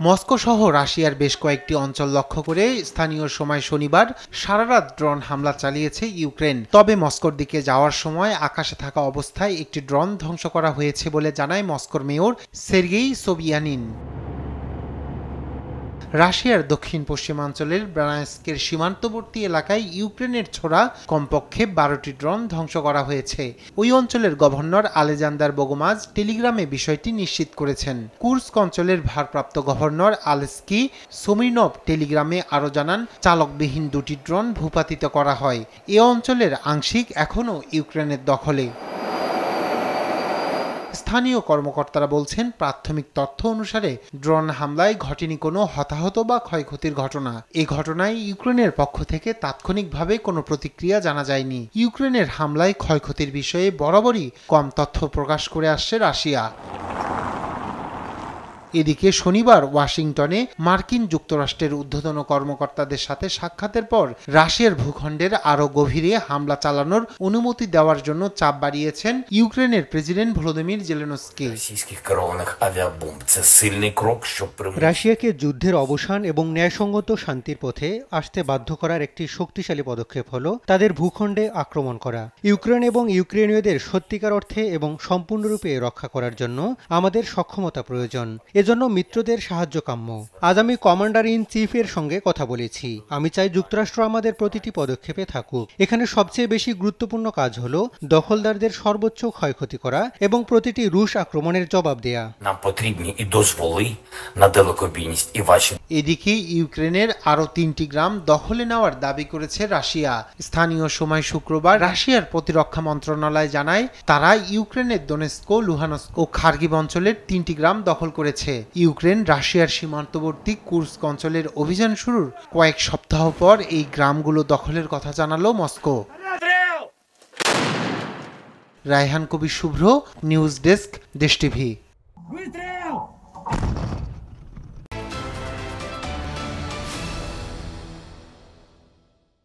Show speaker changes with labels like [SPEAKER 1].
[SPEAKER 1] Moscow সহ রাশিয়ার বেশ কয়েকটি অঞ্চল লক্ষ্য করে স্থানীয় সময় শনিবার সারারাত ড্রোন হামলা চালিয়েছে ইউক্রেন। তবে মস্কোর দিকে যাওয়ার সময় আকাশে থাকা অবস্থায় একটি ড্রোন ধ্বংস করা হয়েছে বলে জানায় মস্কোর মেয়র সের্গেই সোবিয়ানিন। রাশিয়ার দক্ষিণ পশ্চিমাঞ্চলের ব্রায়ানস্কের সীমান্তবর্তী এলাকায় ইউক্রেনের ছোড়া কমপক্ষে 12টি ড্রোন ধ্বংস করা হয়েছে। ওই অঞ্চলের গভর্নর আলেজান্দার বোগোমাজ টেলিগ্রামে বিষয়টি নিশ্চিত করেছেন। কুর্স্ক অঞ্চলের ভারপ্রাপ্ত গভর্নর আলেস্কি সোমিরনভ টেলিগ্রামে আরও জানান, চালকবিহীন 2টি ড্রোন ভূপাতিত করা হয়। এ অঞ্চলের আংশিক এখনও ইউক্রেনের দখলে। স্থানীয় কর্মকর্তারা বলছেন, প্রাথমিক তথ্য অনুসারে ড্রোন হামলায় ঘটেনি কোনো হতাহত বা ক্ষয়ক্ষতির ঘটনা। এই ঘটনায় ইউক্রেনের পক্ষ থেকে তাৎক্ষণিকভাবে কোনো প্রতিক্রিয়া জানা যায়নি। ইউক্রেনের হামলায় ক্ষয়ক্ষতির বিষয়ে বরাবরই কম তথ্য প্রকাশ করে আসছে রাশিয়া। এদিকে শনিবার ওয়াশিংটনে মার্কিন যুক্তরাষ্ট্রের ঊর্ধ্বতন কর্মকর্তাদের সাথে সাক্ষাতের পর রাশিয়ার ভূখণ্ডের আরও গভীরে হামলা চালানোর অনুমতি দেওয়ার জন্য চাপ বাড়িয়েছেন ইউক্রেনের প্রেসিডেন্ট ভলোদিমির জেলেনস্কি।
[SPEAKER 2] রাশিয়াকে যুদ্ধের অবসান এবং ন্যায়সঙ্গত শান্তির পথে আসতে বাধ্য করার একটি শক্তিশালী পদক্ষেপ হল তাদের ভূখণ্ডে আক্রমণ করা। ইউক্রেন এবং ইউক্রেনীয়দের সত্যিকার অর্থে এবং সম্পূর্ণরূপে রক্ষা করার জন্য আমাদের সক্ষমতা প্রয়োজন। এজন্য মিত্রদের সাহায্য কাম্য। আজ আমি কমান্ডার ইন চিফের সঙ্গে কথা বলেছি। আমি চাই যুক্তরাষ্ট্র আমাদের প্রতিটি পদক্ষেপে থাকুক। এখানে সবচেয়ে বেশি গুরুত্বপূর্ণ কাজ হল দখলদারদের সর্বোচ্চ ক্ষয়ক্ষতি করা এবং প্রতিটি রুশ আক্রমণের জবাব দেয়া।
[SPEAKER 1] এদিকে ইউক্রেনের আরও 3টি গ্রাম দখলে নেওয়ার দাবি করেছে রাশিয়া। স্থানীয় সময় শুক্রবার রাশিয়ার প্রতিরক্ষা মন্ত্রণালয় জানায়, তারা ইউক্রেনের দোনেস্ক, লুহানস্ক ও খার্কিভ অঞ্চলের 3টি গ্রাম দখল করেছে। ইউক্রেন রাশিয়ার সীমান্তবর্তী কুর্স্ক অঞ্চলের অভিযান শুরুর কয়েক সপ্তাহ পর এই গ্রামগুলো দখলের কথা জানালো মস্কো। রায়হান কবির শুভ্র, নিউজ ডেস্ক, দেশ টিভি।